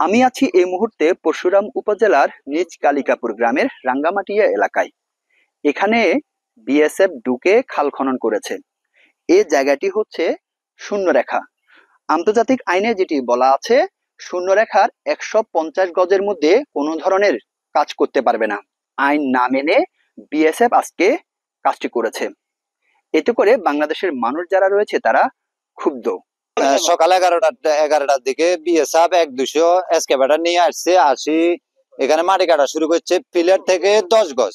আমি আছি এই মুহূর্তে পরশুরাম উপজেলার নিজ কালিকাপুর গ্রামের রাঙ্গামাটিয়া এলাকায়। এখানে বিএসএফ ঢুকে খাল খনন করেছে। এই জায়গাটি হচ্ছে শূন্যরেখা। আন্তর্জাতিক আইনে যেটি বলা আছে, শূন্যরেখার 150 গজের মধ্যে কোনো ধরনের কাজ করতে পারবে না। আইন না মেনে বিএসএফ আজকে কাজটি করেছে। এতে করে বাংলাদেশের মানুষ যারা রয়েছে তারা ক্ষুব্ধ। সকাল 11টার দিকে বিএসএফ 1-200 এক্সকাভেটর নিয়ে আসি এখানে মাটি কাটা শুরু করছে পিলার থেকে 10 গজ।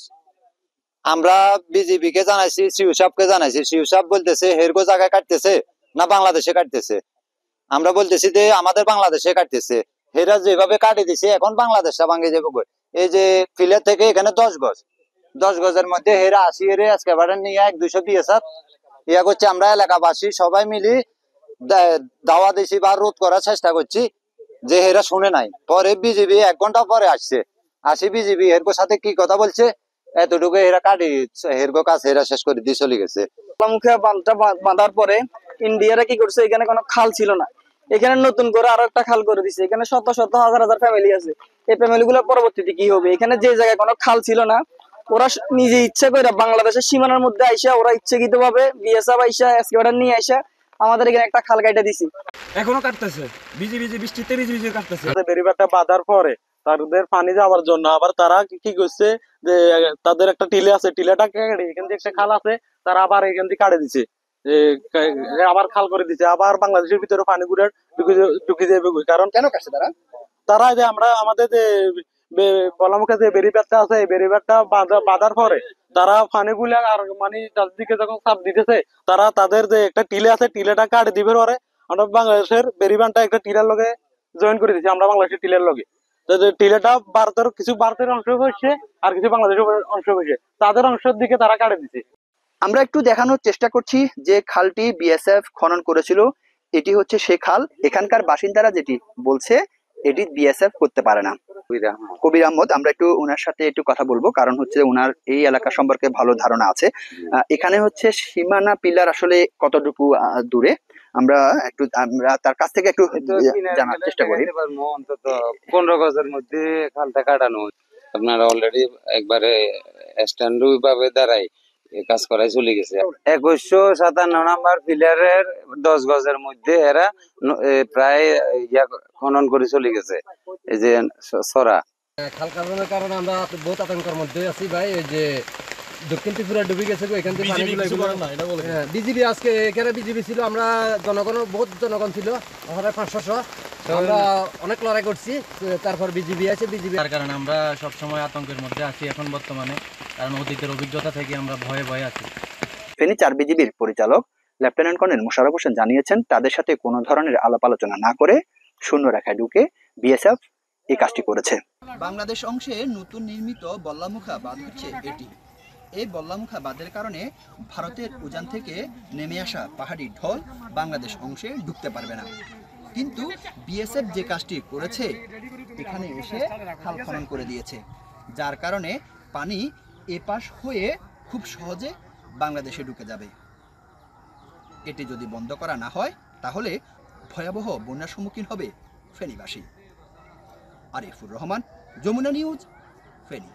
আমরা বিজিবি কে জানাইছি, সিইও সাহেবকে জানাইছি। সিইও সাহেব বলতেছে হেরগো জায়গায় কাটতেছে না বাংলাদেশে কাটতেছে। আমরা বলতেছি যে আমাদের বাংলাদেশে কাটতেছে। হেরা যেভাবে কাটি দিছে এখন বাংলাদেশটা ভাঙে যাবে। এই যে পিলার থেকে এখানে 10 গজের মধ্যে হেরা আসি এক্সকাভেটর নিয়ে 1-200 বিএসএফ ইয়া করছে। আমরা এলাকাবাসী সবাই মিলি দাওয়া দিছি বা রোধ করার চেষ্টা করছি, যে হেরা শুনে নাই। পরে বিজিবি 1 ঘন্টা পরে আসি বিজিবি এরকো সাথে কি কথা বলছে এতটুকু হেরা কাটি হেরকো কাজ হেরা শেষ করে দিয়ে চলে গেছে। মুখে বাঁধটা বাঁধার পরে ইন্ডিয়ারা কি করছে, এখানে কোনো খাল ছিল না, এখানে নতুন করে আরো একটা খাল করে দিছে। এখানে শত শত হাজার হাজার ফ্যামিলি আছে। এই ফ্যামিলি গুলো পরবর্তীতে কি হবে? এখানে যে জায়গায় কোনো খাল ছিল না, ওরা নিজে ইচ্ছা করে বাংলাদেশের সীমানার মধ্যে আইসা ওরা ইচ্ছাকৃত ভাবে বিএসএফ আইসা এসকেডার নিয়ে আইসা আমাদের এখানে একটা খাল কাটা দিছি। এখনো কাটতেছে, বৃষ্টিতে ভিজে কাটতেছে। বেরিবারটা বাঁধার পরে তাদের পানি যাওয়ার জন্য আবার তারা কি করছে, যে তাদের একটা টিলে আছে, টিলাটা কেটে এখান থেকে একটা খাল আছে, তারা আবার এখান থেকে কাটে দিছে, আবার খাল করে দিছে। আবার বাংলাদেশের ভিতরে পানি গুলো ঢুকে যাবে। কারণ কেন কাটছে তারা যে আমরা আমাদের যে বলামুখে যে বেরিবারটা আছে, এই বেরিবারটা বাঁধার পরে তারা পানি গুলা আর মানে চারদিকে যখন চাপ দিতেছে, তারা তাদের যে একটা টিলে আছে টিলেটা কাটে দিবে পরে আমরা বাংলাদেশের বেরিবানটা একটা টিলার লগে জয়েন করে দিচ্ছি। আমরা বাংলাদেশের টিলার লগে টিলাটা ভারতের অংশ হচ্ছে আর কিছু বাংলাদেশের অংশ হচ্ছে, তাদের অংশের দিকে তারা কাটে দিচ্ছে। আমরা একটু দেখানোর চেষ্টা করছি যে খালটি বিএসএফ খনন করেছিল, এটি হচ্ছে সে খাল। এখানকার বাসিন্দারা যেটি বলছে এটি বিএসএফ করতে পারে না। কবির আহমদ, আমরা একটু ওনার সাথে একটু কথা বলবো, কারণ হচ্ছে ওনার এই এলাকা সম্পর্কে ভালো ধারণা আছে। এখানে হচ্ছে সীমানা পিলার আসলে কতটুকু দূরে, আমরা তার কাছ থেকে একটু জানার চেষ্টা করি। অন্তত 15 গজের মধ্যে খালটা কাটানো। আপনারা অলরেডি একবারে স্ট্যান্ড ভাবে দাঁড়াই কাজ করাই চলে গেছে। 2157 নাম্বার পিলারের 10 গজের মধ্যে এরা প্রায় খনন করে চলে গেছে। এই যে সরা খাল কারণের কারণে আমরা বহুত আতঙ্কের মধ্যে আছি ভাই। এই যে দক্ষিণ ত্রিপুরা ডুবে গেছে, এখান থেকে বিজিবি আজকে এখানে বিজিবি ছিল, আমরা জনগণ বহুত জনগণ ছিল, ওখানে 500 আমরা অনেক লড়াই করছি। তারপর বিজিবি আছে, বিজিবি তার কারণে আমরা সবসময় আতঙ্কের মধ্যে আছি এখন বর্তমানে, কারণ অতীতের অভিজ্ঞতা থেকে আমরা ভয়ে আছি। ফেনী 4 বিজিবির পরিচালক লেফটেন্যান্ট কর্নেল মোশাররফ হোসেন জানিয়েছেন, তাদের সাথে কোনো ধরনের আলাপ আলোচনা না করে শূন্যরেখায় ঢুকে বিএসএফ এই কাজটি করেছে। বাংলাদেশ অংশে নতুন নির্মিত বল্লামুখা বাঁধ হচ্ছে এটি। এই বল্লামুখা বাঁধের কারণে ভারতের উজান থেকে নেমে আসা পাহাড়ি ঢল বাংলাদেশ অংশে ঢুকতে পারবে না। কিন্তু বিএসএফ যে কাজটি করেছে, এখানে এসে খাল খনন করে দিয়েছে, যার কারণে পানি এপাশ হয়ে খুব সহজে বাংলাদেশে ঢুকে যাবে। এটি যদি বন্ধ করা না হয় তাহলে ভয়াবহ বন্যার সম্মুখীন হবে ফেনীবাসী। আরিফুর রহমান, যমুনা নিউজ, ফেনী।